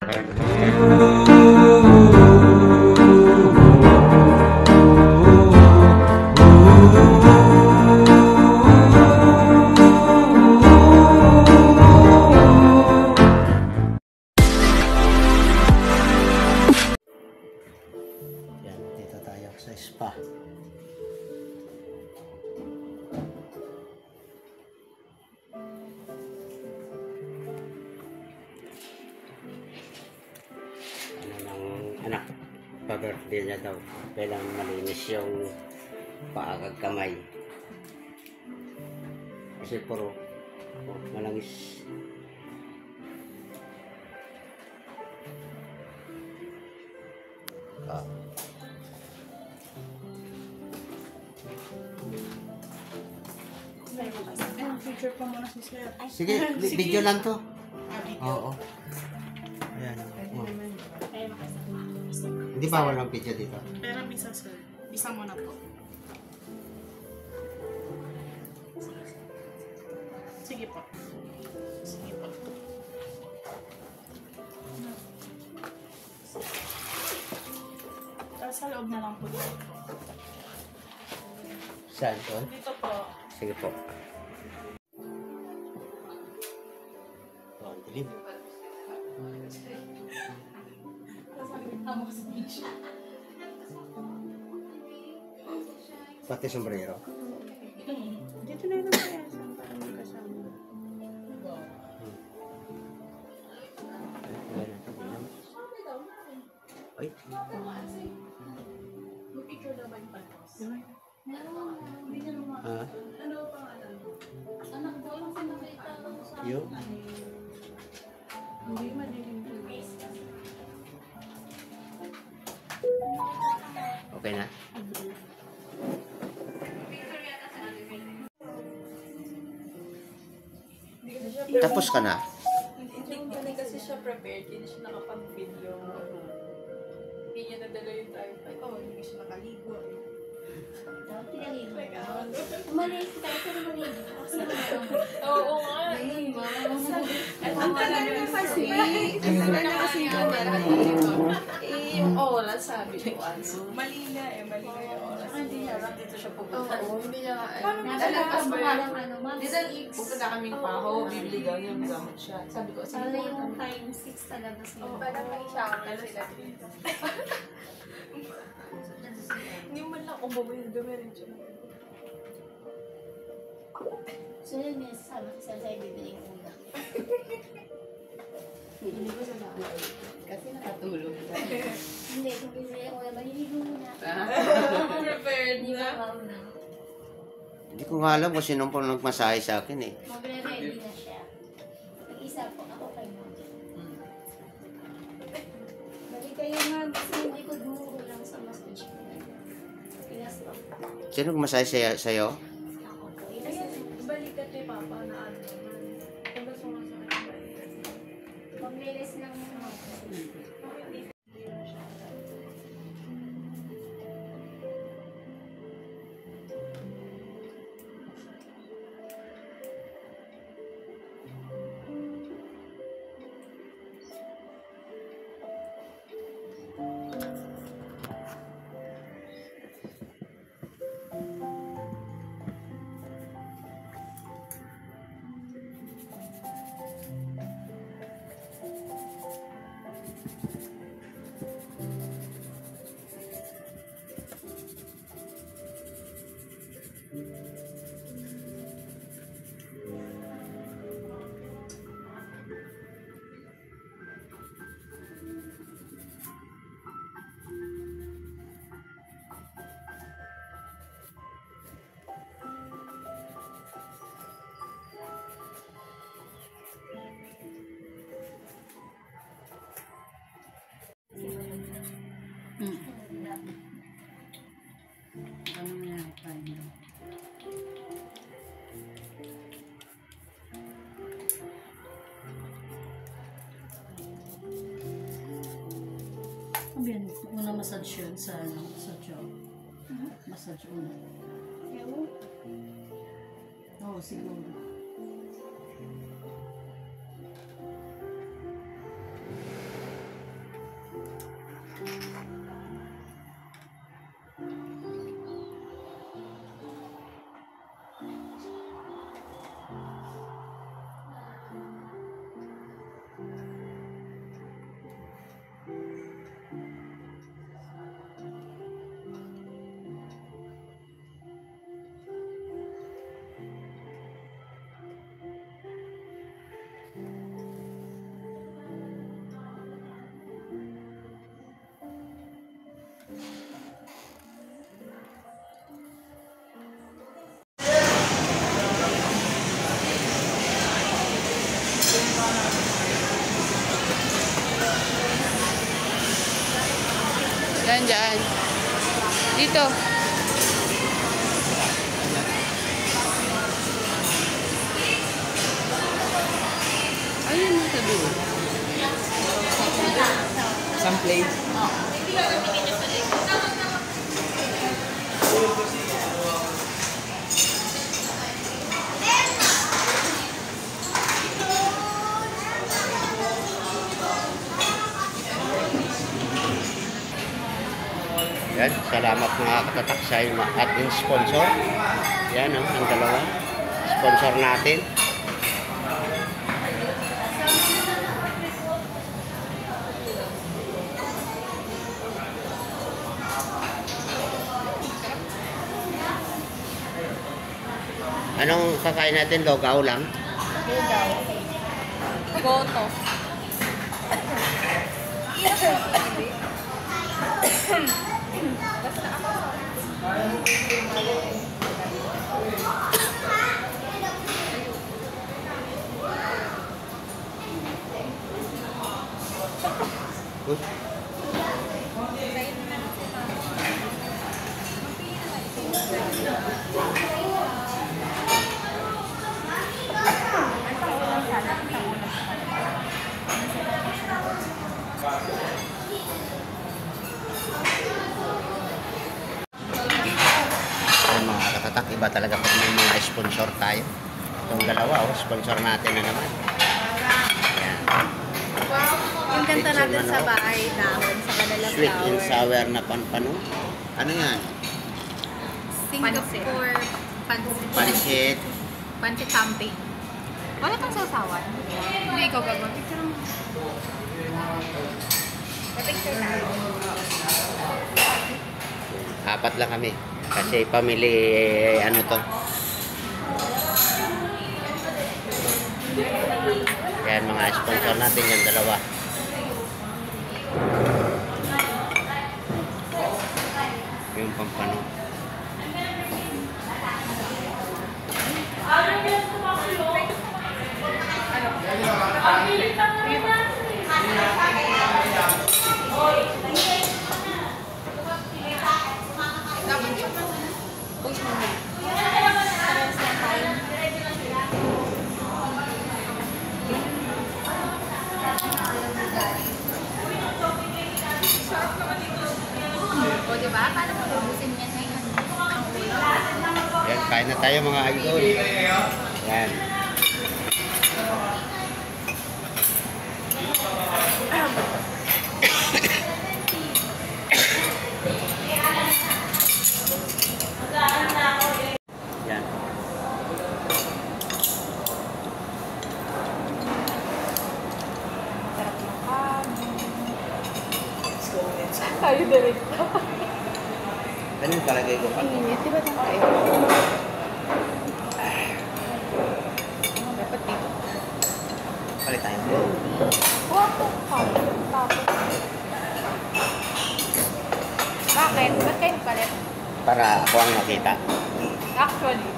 Yan, dito tayo sa spa. Anak, pa-birthday niya daw. Kailangan malinis yung paagag kamay. Kasi puro malangis. Picture pa muna si Sir. Sige, video lang to. Oo. Ayan. Oh. Hindi ba walang video dito? Pero bisa Sir. Bisa mo na po. Sige po. Sige po. Tapos sa loob na lang po dito. Saan to? Dito po. Sige po. Oh, ang dilim. Pati sombrero. Dito na yun ang kaya. Para magkasama. Ay. Ah. Yo. Okay na? Tapos ka na? Hindi kasi siya prepared, hindi siya nakapag-video. Hindi niya nadala yung tripod. Oh, hindi siya nakaligo. Umalis tayo pero maligo. Oo nga. Ang tagal na kasi. Ang tagal na kasi yung yung oras, sabi ko. Mali na mali na yung oras. Hindi na lang dito siya pupunta. Oo, hindi niya. Paano nalakas mo nga lang ano, ma'am? Pupunta kaming paho, bibili daw yung gamot siya. Sabi ko, sige Sana po. yung time 6 talaga sila. Parang may shower sila dito. Hindi man lang kung bumayin dumiretso na. So yun yung sabi ko sa bibiling una. Hindi ko sa kasi nakatulog. Hindi, kung bibili ako, maliligo muna. Prepared Hindi na. ba mauna? Hindi ko nga alam kung sino po nagmasahe sa akin eh. Magre-ready na siya. Mag-isa po, ako kay mo. Balik kayo nga, kasi hindi ko dumuho lang sa massage. Pinastop. Sino nagmasahe sa'yo? Ako po. Balik ka kay Papa na ano. Kung gusto mo sa kanya. Pag-release lang muna. Sabihin, una massage yun sa ano, sa jaw. Massage una. Oo, siguro. Diyan, diyan. Dito. Ayun mo sa dulo. Some place. Yan, salamat mga katatak sa ating sponsor. Yan, ang dalawa. Sponsor natin. Anong kakain natin? Logaw lang? Lugaw. Goto. Uy. Ay, mga katatak, iba talaga pag may mga sponsor tayo. Itong dalawa, sponsor natin na naman. Ayan. Yung kanta Pizza natin sa manok. bahay dahon sa kanila Sweet and flower. sour na panpano. Ano yan? Singapore pansit. Pansit. Pansit camping. Wala kang sausawan. Hindi, ikaw gagawin. Picture mo. Picture na. Apat lang kami. Kasi pamili, ano to. Yan, mga sponsor natin yung dalawa. Yung pampano. O, diba? Paano mo lubusin yan ngayon? Ang ulo. Yan, kain na tayo mga idol. Yan. Yan. Tayo direct. Ganun palagay ko pa. Init, di ba itong kain? Dapat dito. Palit tayo. Tapos. Bakit? Ba't kayo palit? Para ako ang nakita. Actually.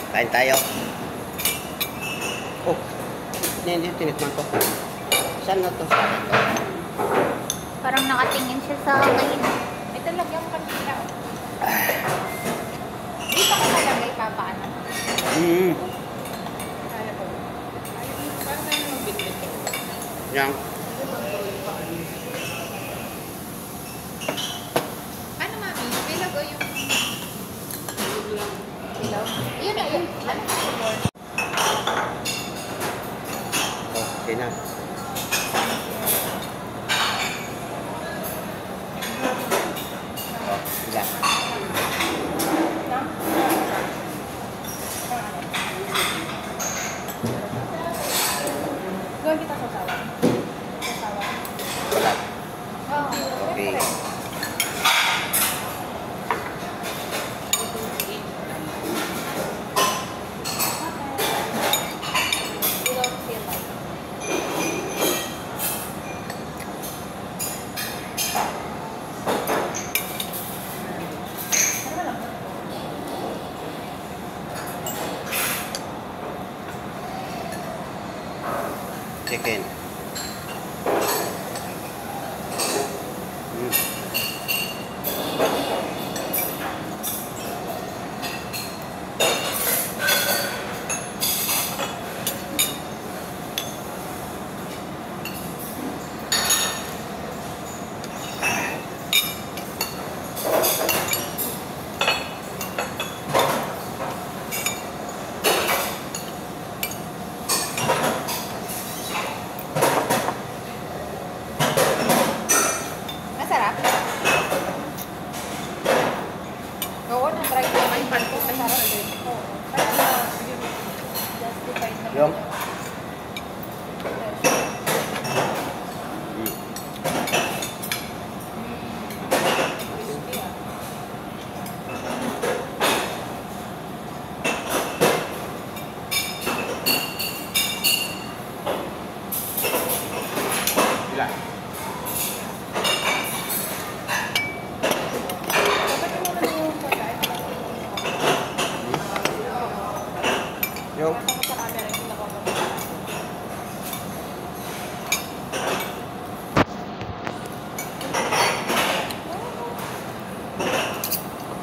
Kain tayo. Oh, hindi tinikman ko. Saan na to? Saan na to? Parang nakatingin siya sa akin. Ito lagyan ka nila. Dito ko nalagay papaano. Kaya ko. Parang tayo magbitbit. Yan. Ano, mami? Bilag o yung... Ilaw. Yun na, yun. Ano? Oh, okay na. Oh, sila. Gawin kita sa sawa. Sa sawa. Wala. Oh, Okay. You don't feel like. Chicken. Yung? Ilan? Yung?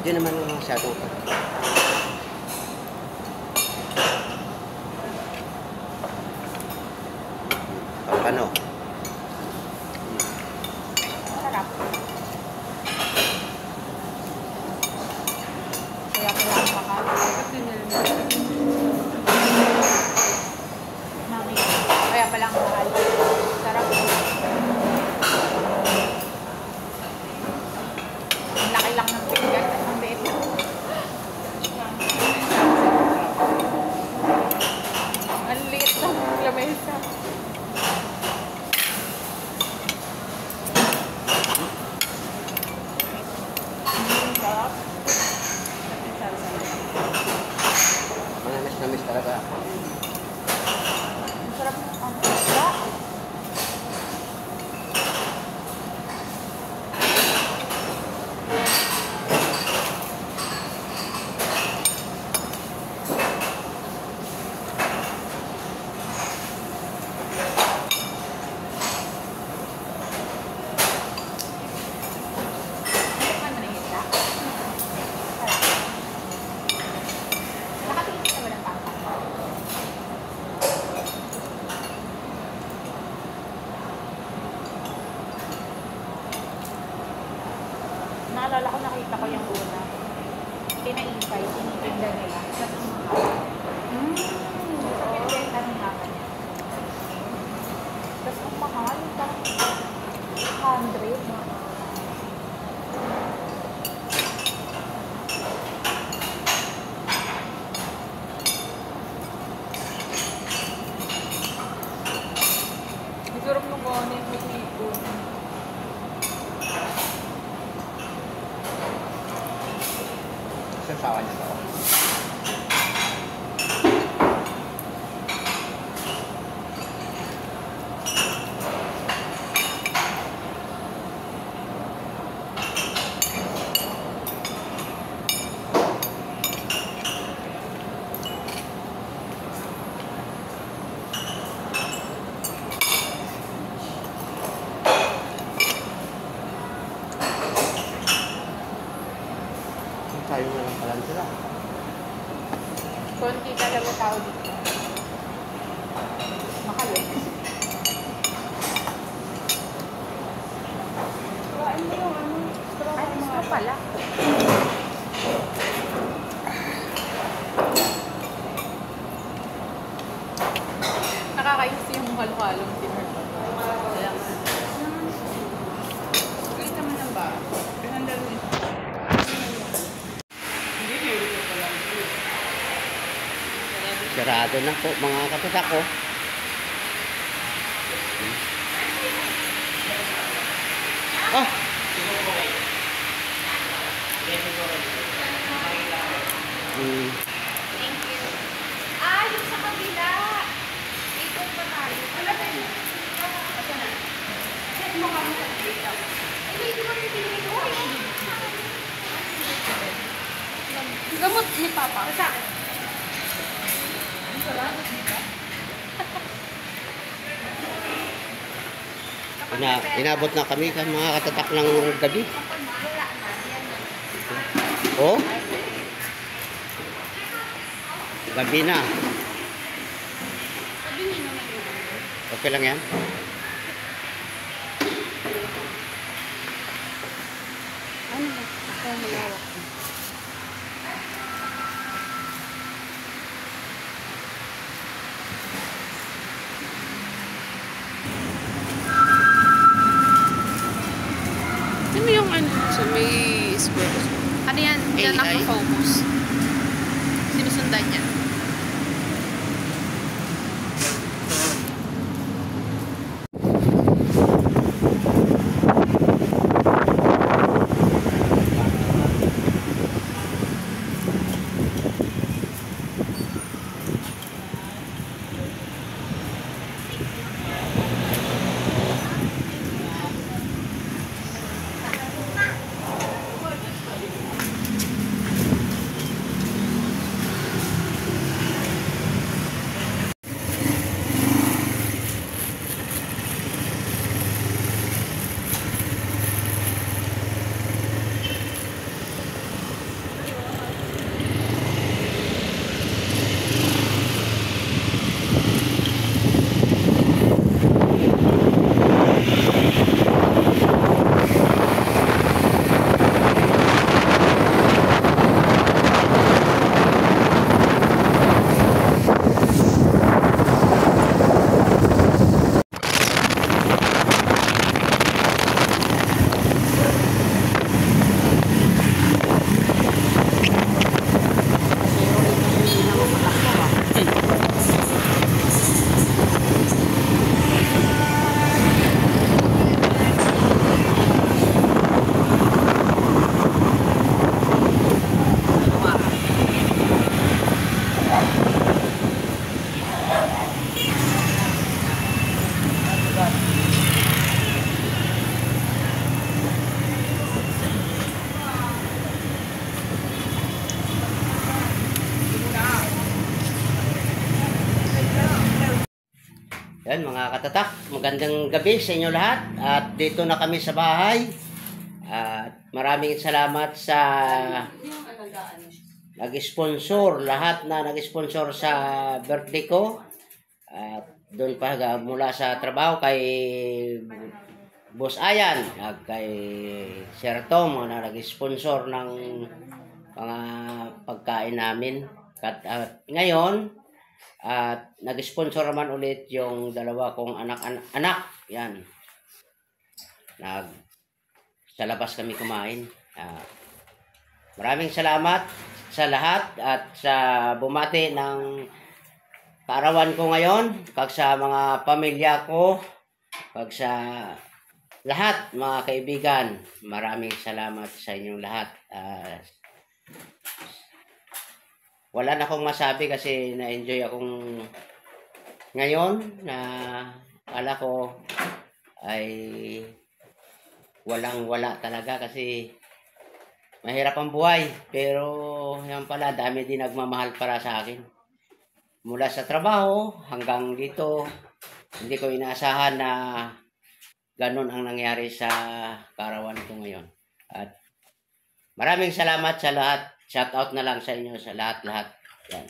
Di naman masyadong ano? Sarap. Kaya kailangan makain. Mami. Kaya palang mahal. Sarap. Ang laki lang ng pinggan at ang liit lang. Ang liit lang ng lamesa. Sarap. Manamis na miss talaga. Ang sarap ng isda. Tikman mo na yung isda. Sarap. Nakatingin ka ba ng papa? Naalala ko, nakita ko yung una. Pinaipay, tinitinda nila. Tapos ang mahal. Pinibenta ng haka niya. Tapos ang mahal, parang 100. Sigurap nung gano'n yung hipon. Sasawa niya to. Tayo na lang pala sila. Konti talaga tao dito. Makalit. Kuhain mo yung ano, straw Ay, para gusto mga- pala. Nakakainis yung halo-halong tinurto. Ulit naman lang ba? Pinandal mo. Sarado na po mga katatak ko. Oh! Ah, yung sa kabila. Ikot pa tayo. Wala ba yun? Ito na. Set mo kami sa dito. Ay, hindi ko pinipili ko. Gamot ni Papa. Sa akin. Inabot na kami kan mga katatak ng gabi. Oh? Gabi na. Okay lang yan? Ano ba? Ako malawak. Ano yung ano? So may square. Ano yan? Yan AI? naka-focus. Sinusundan niya. Yan mga katatak, magandang gabi sa inyo lahat. At dito na kami sa bahay. At maraming salamat sa nag-sponsor, lahat na nag-sponsor sa birthday ko. At doon pa mula sa trabaho kay Boss Ayan at kay Sir Tom na nag-sponsor ng mga pagkain namin. At ngayon, at nag-sponsor naman ulit yung dalawa kong anak. Yan. Sa labas kami kumain. Maraming salamat sa lahat at sa bumati ng kaarawan ko ngayon, kag sa mga pamilya ko, kag sa lahat mga kaibigan. Maraming salamat sa inyong lahat. Wala na akong masabi kasi na-enjoy akong ngayon na akala ko ay walang-wala talaga kasi mahirap ang buhay. Pero yan pala, dami din nagmamahal para sa akin. Mula sa trabaho hanggang dito, hindi ko inaasahan na ganun ang nangyari sa kaarawan ko ngayon. At maraming salamat sa lahat. Shout out na lang sa inyo sa lahat-lahat. Yan.